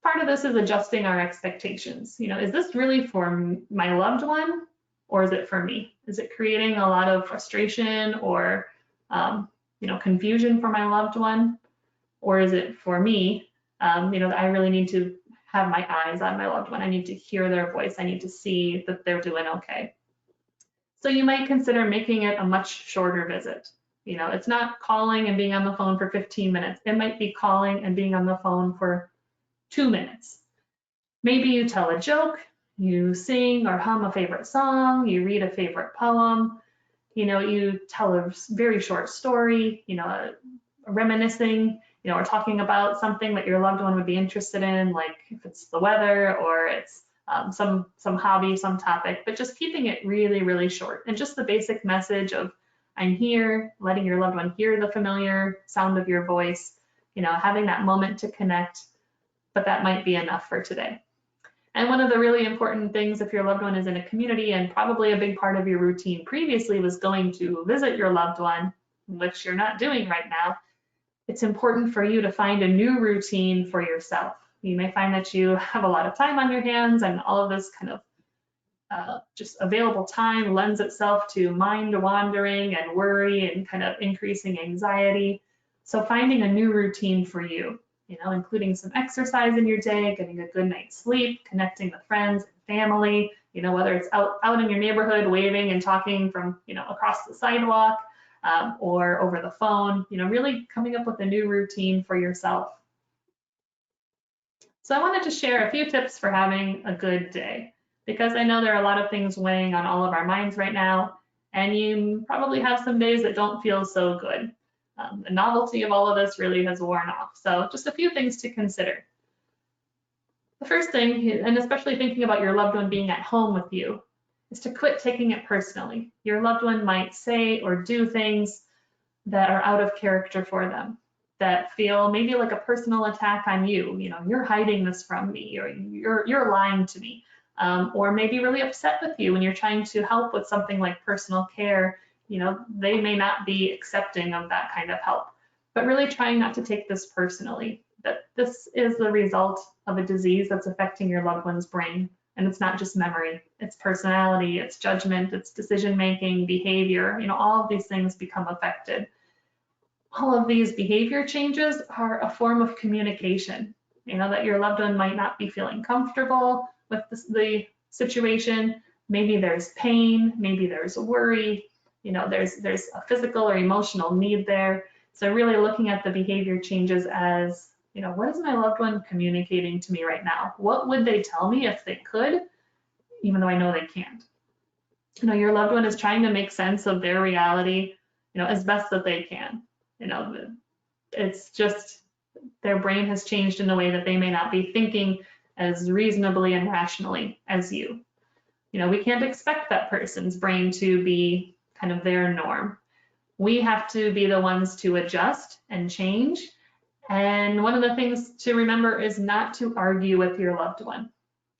part of this is adjusting our expectations. Is this really for my loved one or is it for me? Is it creating a lot of frustration or confusion for my loved one? Or is it for me, that I really need to have my eyes on my loved one. I need to hear their voice. I need to see that they're doing okay. So you might consider making it a much shorter visit. It's not calling and being on the phone for 15 minutes. It might be calling and being on the phone for 2 minutes. Maybe you tell a joke, you sing or hum a favorite song, you read a favorite poem, you tell a very short story, reminiscing, or talking about something that your loved one would be interested in, like if it's the weather or it's some hobby, some topic, but just keeping it really, really short. And just the basic message of I'm here, letting your loved one hear the familiar sound of your voice, having that moment to connect, but that might be enough for today. And one of the really important things, if your loved one is in a community, and probably a big part of your routine previously was going to visit your loved one, which you're not doing right now, it's important for you to find a new routine for yourself. You may find that you have a lot of time on your hands, and all of this kind of just available time lends itself to mind wandering and worry and kind of increasing anxiety. So finding a new routine for you, including some exercise in your day, getting a good night's sleep, connecting with friends and family, whether it's out in your neighborhood waving and talking from, across the sidewalk, or over the phone, really coming up with a new routine for yourself. So I wanted to share a few tips for having a good day, because I know there are a lot of things weighing on all of our minds right now, and you probably have some days that don't feel so good. The novelty of all of this really has worn off. So just a few things to consider. The first thing, and especially thinking about your loved one being at home with you, is to quit taking it personally. Your loved one might say or do things that are out of character for them, that feel maybe like a personal attack on you. You're hiding this from me, or you're lying to me, or maybe really upset with you when you're trying to help with something like personal care. They may not be accepting of that kind of help, but really trying not to take this personally, that this is the result of a disease that's affecting your loved one's brain. And it's not just memory, it's personality, it's judgment, it's decision-making, behavior, all of these things become affected. All of these behavior changes are a form of communication, that your loved one might not be feeling comfortable with the situation. Maybe there's pain, maybe there's worry, there's a physical or emotional need there. So really looking at the behavior changes as, what is my loved one communicating to me right now? What would they tell me if they could, even though I know they can't? Your loved one is trying to make sense of their reality, as best that they can. It's just their brain has changed in a way that they may not be thinking as reasonably and rationally as you. We can't expect that person's brain to be kind of their norm. We have to be the ones to adjust and change. And one of the things to remember is not to argue with your loved one.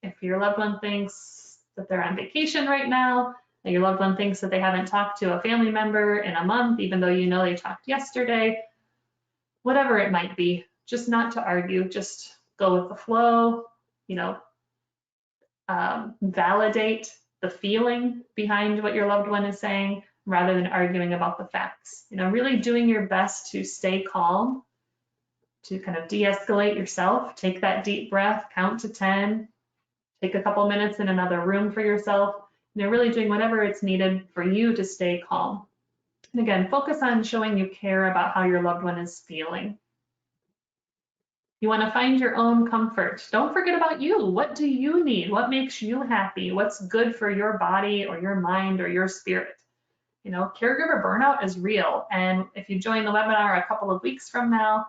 If your loved one thinks that they're on vacation right now, that your loved one thinks that they haven't talked to a family member in a month, even though they talked yesterday, whatever it might be, just not to argue, just go with the flow, validate the feeling behind what your loved one is saying rather than arguing about the facts. Really doing your best to stay calm, to kind of de-escalate yourself, take that deep breath, count to 10, take a couple minutes in another room for yourself, really doing whatever it's needed for you to stay calm. And again, focus on showing you care about how your loved one is feeling. You want to find your own comfort. Don't forget about you. What do you need? What makes you happy? What's good for your body or your mind or your spirit? Caregiver burnout is real. And if you join the webinar a couple of weeks from now,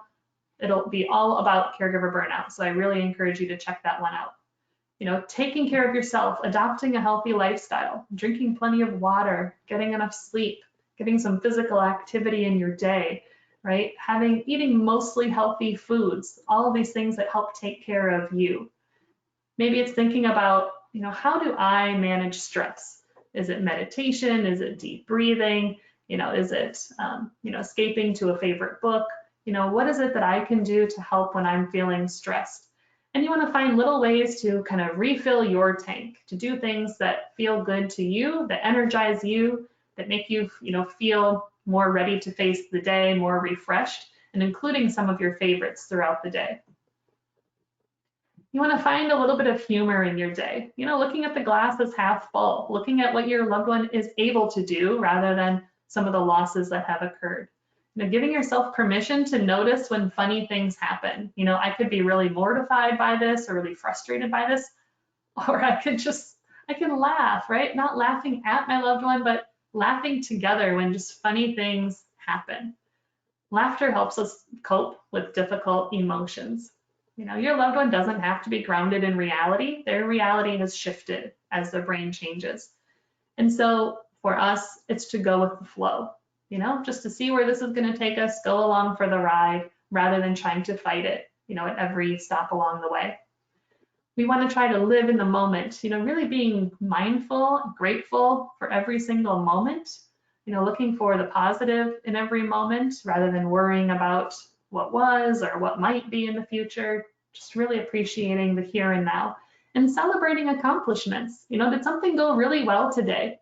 it'll be all about caregiver burnout. So I really encourage you to check that one out. Taking care of yourself, adopting a healthy lifestyle, drinking plenty of water, getting enough sleep, getting some physical activity in your day, right? Eating mostly healthy foods, all of these things that help take care of you. Maybe it's thinking about, how do I manage stress? Is it meditation? Is it deep breathing? Is it, escaping to a favorite book? What is it that I can do to help when I'm feeling stressed? And you want to find little ways to kind of refill your tank, to do things that feel good to you, that energize you, that make you, feel more ready to face the day, more refreshed, and including some of your favorites throughout the day. You want to find a little bit of humor in your day, looking at the glass as half full, looking at what your loved one is able to do rather than some of the losses that have occurred. Giving yourself permission to notice when funny things happen. I could be really mortified by this or really frustrated by this, or I can laugh, right? Not laughing at my loved one, but laughing together when just funny things happen. Laughter helps us cope with difficult emotions. You know, your loved one doesn't have to be grounded in reality. Their reality has shifted as their brain changes. And so for us, it's to go with the flow, you know, just to see where this is going to take us, go along for the ride rather than trying to fight it, you know, at every stop along the way. We want to try to live in the moment, you know, really being mindful, grateful for every single moment, you know, looking for the positive in every moment rather than worrying about what was or what might be in the future, just really appreciating the here and now and celebrating accomplishments. You know, did something go really well today?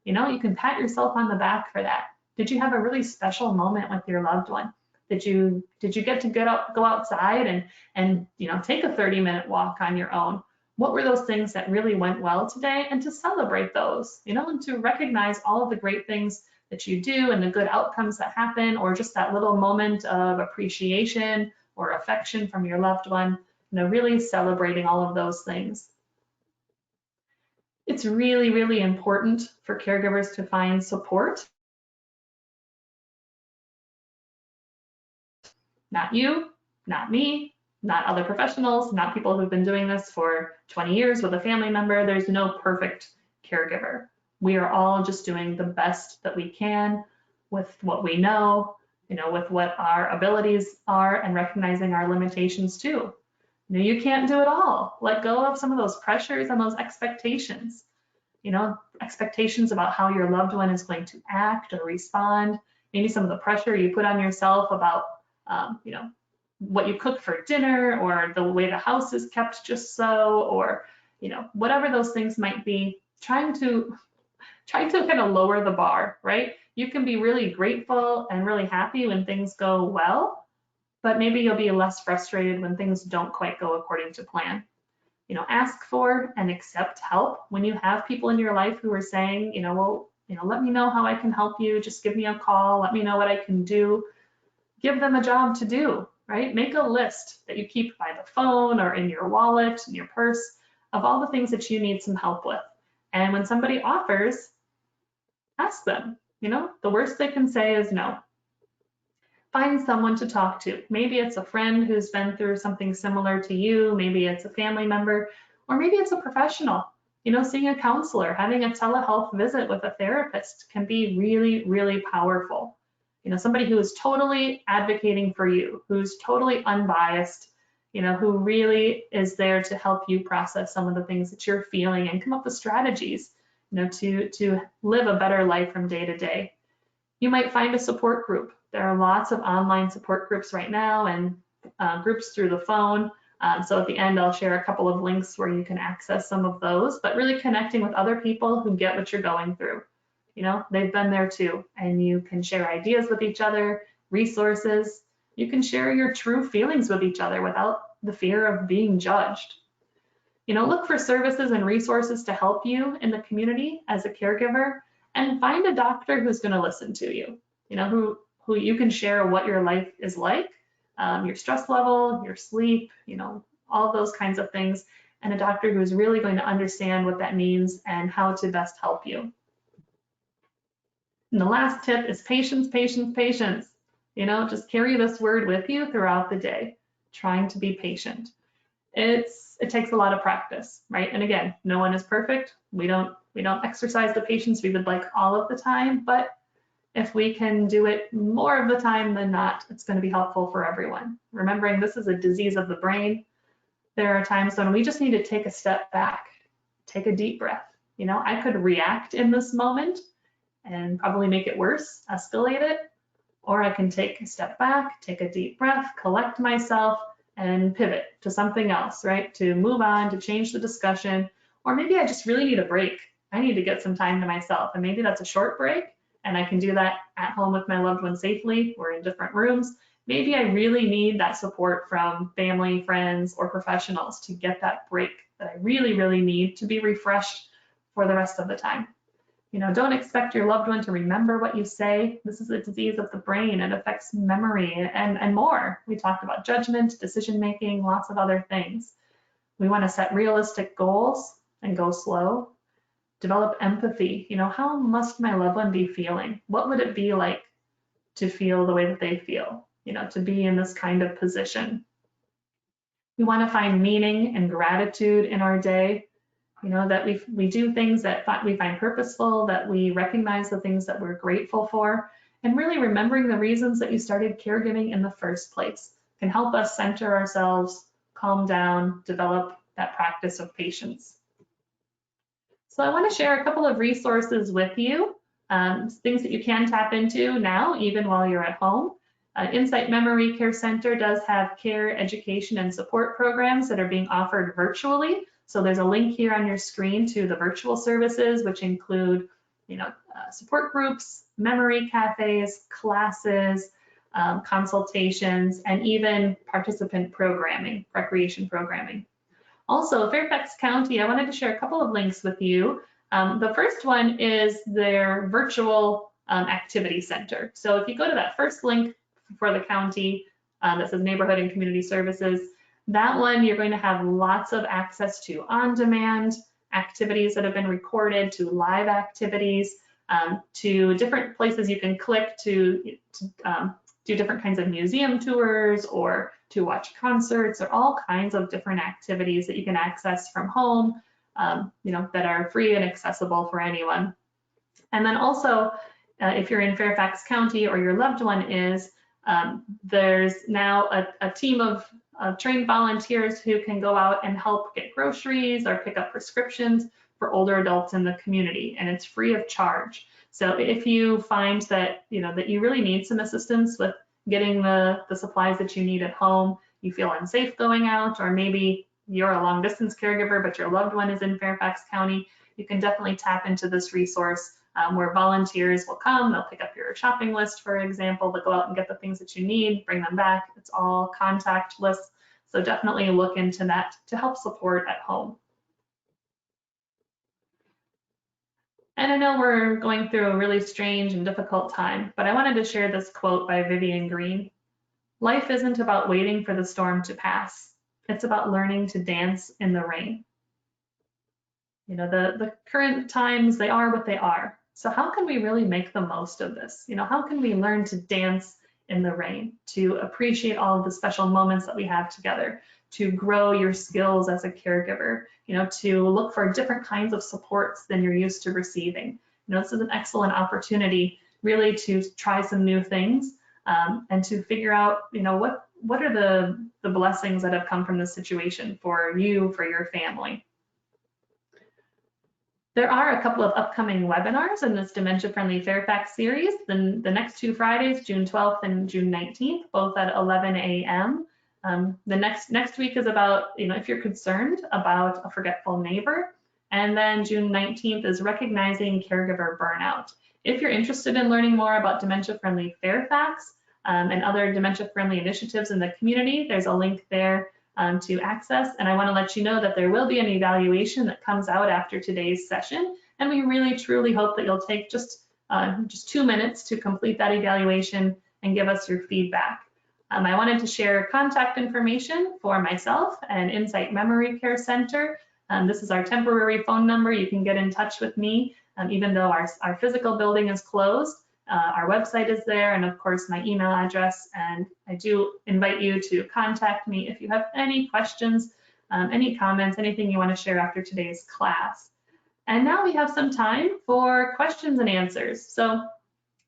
You know, you can pat yourself on the back for that. Did you have a really special moment with your loved one? Did you get to go outside and you know, take a 30-minute walk on your own? What were those things that really went well today? And to celebrate those, you know, and to recognize all of the great things that you do and the good outcomes that happen, or just that little moment of appreciation or affection from your loved one, you know, really celebrating all of those things. It's really, really important for caregivers to find support. Not you, not me, not other professionals, not people who've been doing this for 20 years with a family member. There's no perfect caregiver. We are all just doing the best that we can with what we know, you know, with what our abilities are, and recognizing our limitations too. You know, you can't do it all. Let go of some of those pressures and those expectations. You know, expectations about how your loved one is going to act or respond. Maybe some of the pressure you put on yourself about you know, what you cook for dinner, or the way the house is kept just so, or, you know, whatever those things might be, trying to kind of lower the bar, right? You can be really grateful and really happy when things go well, but maybe you'll be less frustrated when things don't quite go according to plan. You know, ask for and accept help. When you have people in your life who are saying, you know, well, you know, let me know how I can help you, just give me a call, let me know what I can do. Give them a job to do, right? Make a list that you keep by the phone or in your wallet, in your purse, of all the things that you need some help with. And when somebody offers, ask them. You know, the worst they can say is no. Find someone to talk to. Maybe it's a friend who's been through something similar to you. Maybe it's a family member, or maybe it's a professional. You know, seeing a counselor, having a telehealth visit with a therapist can be really, really powerful. You know, somebody who is totally advocating for you, who's totally unbiased, you know, who really is there to help you process some of the things that you're feeling and come up with strategies, you know, to live a better life from day to day. You might find a support group. There are lots of online support groups right now, and groups through the phone. So at the end, I'll share a couple of links where you can access some of those, but really connecting with other people who get what you're going through. You know, they've been there too, and you can share ideas with each other, resources. You can share your true feelings with each other without the fear of being judged. You know, look for services and resources to help you in the community as a caregiver, and find a doctor who's going to listen to you, you know, who you can share what your life is like, your stress level, your sleep, you know, all those kinds of things, and a doctor who's really going to understand what that means and how to best help you. And the last tip is patience, patience, patience. You know, just carry this word with you throughout the day, trying to be patient. It takes a lot of practice, right? And again, no one is perfect. We don't exercise the patience we would like all of the time, but if we can do it more of the time than not, it's going to be helpful for everyone. Remembering this is a disease of the brain, there are times when we just need to take a step back, take a deep breath. You know, I could react in this moment and probably make it worse, escalate it, or I can take a step back, take a deep breath, collect myself, and pivot to something else, right? To move on, to change the discussion, or maybe I just really need a break. I need to get some time to myself, and maybe that's a short break, and I can do that at home with my loved one safely. We're in different rooms. Maybe I really need that support from family, friends, or professionals to get that break that I really, really need to be refreshed for the rest of the time. You know, don't expect your loved one to remember what you say. This is a disease of the brain. It affects memory and more. We talked about judgment, decision-making, lots of other things. We want to set realistic goals and go slow. Develop empathy. You know, how must my loved one be feeling? What would it be like to feel the way that they feel, to be in this kind of position. We want to find meaning and gratitude in our day, that we do things that we find purposeful, that we recognize the things that we're grateful for, and really remembering the reasons that you started caregiving in the first place can help us center ourselves, calm down, develop that practice of patience. So I want to share a couple of resources with you, things that you can tap into now, even while you're at home. Insight Memory Care Center does have care, education, and support programs that are being offered virtually. So there's a link here on your screen to the virtual services, which include, support groups, memory cafes, classes, consultations, and even participant programming, recreation programming. Also, Fairfax County, I wanted to share a couple of links with you. The first one is their virtual activity center. So if you go to that first link for the county that says Neighborhood and Community Services, that one you're going to have lots of access to on-demand activities that have been recorded, to live activities, to different places you can click to do different kinds of museum tours or to watch concerts, or all kinds of different activities that you can access from home, that are free and accessible for anyone. And then also, if you're in Fairfax County or your loved one is, there's now a team of trained volunteers who can go out and help get groceries or pick up prescriptions for older adults in the community, and it's free of charge. So if you find that that you really need some assistance with getting the supplies that you need at home, you feel unsafe going out, or maybe you're a long distance caregiver but your loved one is in Fairfax County, you can definitely tap into this resource where volunteers will come, they'll pick up your shopping list, for example, they'll go out and get the things that you need, bring them back. It's all contactless, so definitely look into that to help support at home. And I know we're going through a really strange and difficult time, but I wanted to share this quote by Vivian Green. Life isn't about waiting for the storm to pass. It's about learning to dance in the rain. The current times, they are what they are. So how can we really make the most of this? How can we learn to dance in the rain, to appreciate all of the special moments that we have together, to grow your skills as a caregiver, to look for different kinds of supports than you're used to receiving. This is an excellent opportunity really to try some new things and to figure out, what are the blessings that have come from this situation for you, for your family. There are a couple of upcoming webinars in this Dementia Friendly Fairfax series. The next 2 Fridays, June 12th and June 19th, both at 11 a.m. The next week is about, if you're concerned about a forgetful neighbor. And then June 19th is recognizing caregiver burnout. If you're interested in learning more about Dementia Friendly Fairfax and other dementia friendly initiatives in the community, there's a link there to access. And I want to let you know that there will be an evaluation that comes out after today's session. And we really, truly hope that you'll take just 2 minutes to complete that evaluation and give us your feedback. I wanted to share contact information for myself and Insight Memory Care Center. This is our temporary phone number. You can get in touch with me, even though our physical building is closed. Our website is there, and of course my email address, and I do invite you to contact me if you have any questions, any comments, anything you want to share after today's class. And now we have some time for questions and answers. So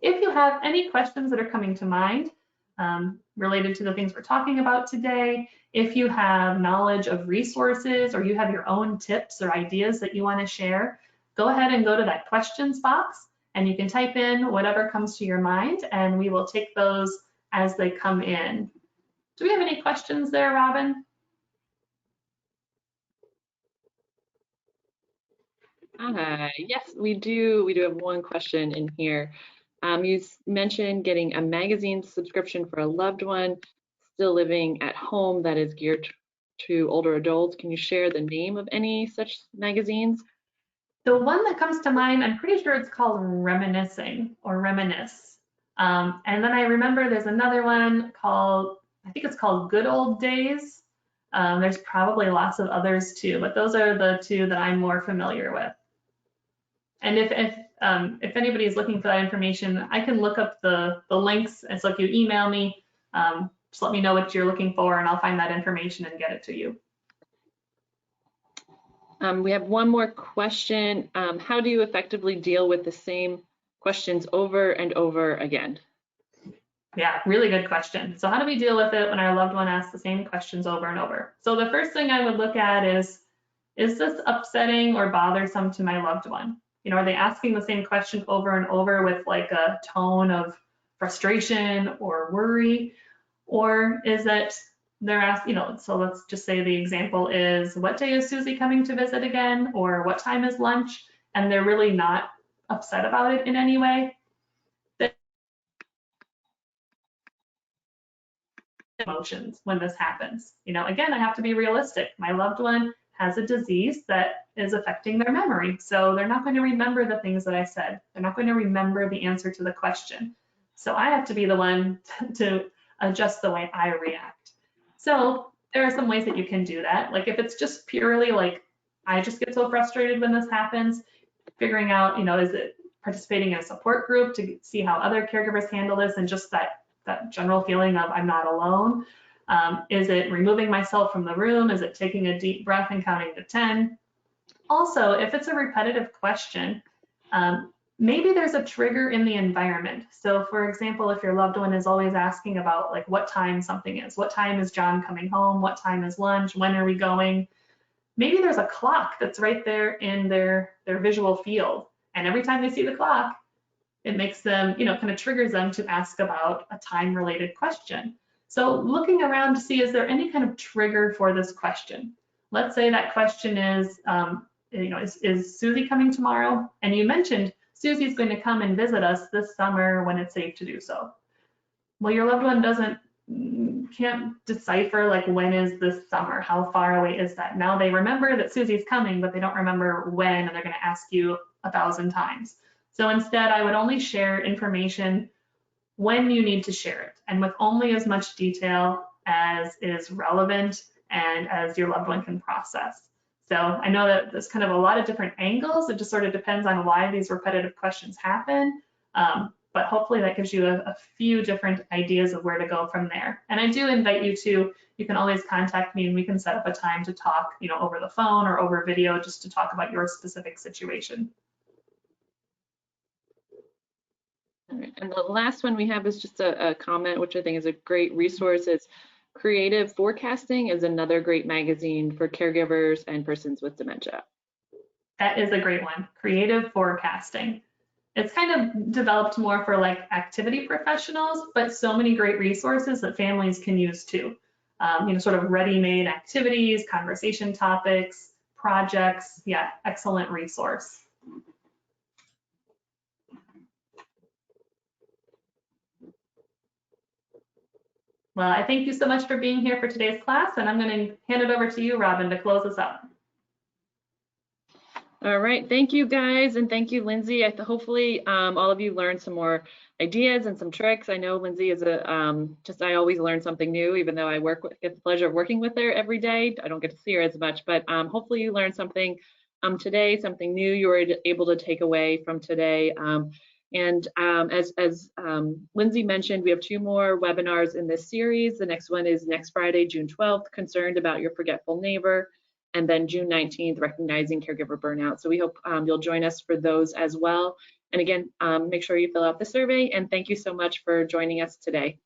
if you have any questions that are coming to mind related to the things we're talking about today, if you have knowledge of resources or you have your own tips or ideas that you want to share, go ahead and go to that questions box and you can type in whatever comes to your mind, and we will take those as they come in. Do we have any questions there, Robin? Yes, we do. We do have one question in here. You mentioned getting a magazine subscription for a loved one still living at home that is geared to older adults. Can you share the name of any such magazines? The one that comes to mind, I'm pretty sure it's called Reminiscing or Reminisce. And then I remember there's another one called, I think it's called Good Old Days. There's probably lots of others too, but those are the two that I'm more familiar with. And if if anybody is looking for that information, I can look up the links. And so if you email me, just let me know what you're looking for and I'll find that information and get it to you. We have one more question. How do you effectively deal with the same questions over and over again? Yeah, really good question. So how do we deal with it when our loved one asks the same questions over and over? So the first thing I would look at is this upsetting or bothersome to my loved one? You know, are they asking the same question over and over with like a tone of frustration or worry? Or is it they're asking, you know, so let's just say the example is, what day is Susie coming to visit again? Or what time is lunch? And they're really not upset about it in any way. Emotions when this happens. You know, again, I have to be realistic. My loved one has a disease that is affecting their memory. So they're not going to remember the things that I said. They're not going to remember the answer to the question. So I have to be the one to adjust the way I react. So there are some ways that you can do that. Like if it's just purely like, I just get so frustrated when this happens, figuring out, you know, is it participating in a support group to see how other caregivers handle this and just that general feeling of I'm not alone. Is it removing myself from the room? Is it taking a deep breath and counting to 10? Also, if it's a repetitive question, maybe there's a trigger in the environment. So for example, if your loved one is always asking about like what time something is, what time is John coming home? What time is lunch? When are we going? Maybe there's a clock that's right there in their visual field. And every time they see the clock, it makes them, you know, kind of triggers them to ask about a time-related question. So looking around to see, is there any kind of trigger for this question? Let's say that question is, you know, is Susie coming tomorrow? And you mentioned Susie's going to come and visit us this summer when it's safe to do so. Well, your loved one can't decipher like when is this summer? How far away is that? Now they remember that Susie's coming, but they don't remember when, and they're going to ask you 1,000 times. So instead, I would only share information when you need to share it and with only as much detail as is relevant and as your loved one can process. So I know that there's kind of a lot of different angles. It just sort of depends on why these repetitive questions happen. But hopefully that gives you a few different ideas of where to go from there. And I do invite you to, you can always contact me and we can set up a time to talk, you know, over the phone or over video just to talk about your specific situation. All right. And the last one we have is just a comment, which I think is a great resource. It's Creative Forecasting is another great magazine for caregivers and persons with dementia. That is a great one, Creative Forecasting. It's kind of developed more for like activity professionals, but so many great resources that families can use too. You know, sort of ready-made activities, conversation topics, projects. Yeah, excellent resource. Well, I thank you so much for being here for today's class, and I'm going to hand it over to you, Robin, to close us up. All right, thank you guys, and thank you, Lindsay. Hopefully all of you learned some more ideas and some tricks. I know Lindsay is I always learn something new, even though I get the pleasure of working with her every day. I don't get to see her as much, but hopefully you learned something today, something new you were able to take away from today. And as Lindsay mentioned, we have 2 more webinars in this series. The next one is next Friday, June 12th, Concerned About Your Forgetful Neighbor. And then June 19th, Recognizing Caregiver Burnout. So we hope you'll join us for those as well. And again, make sure you fill out the survey. And thank you so much for joining us today.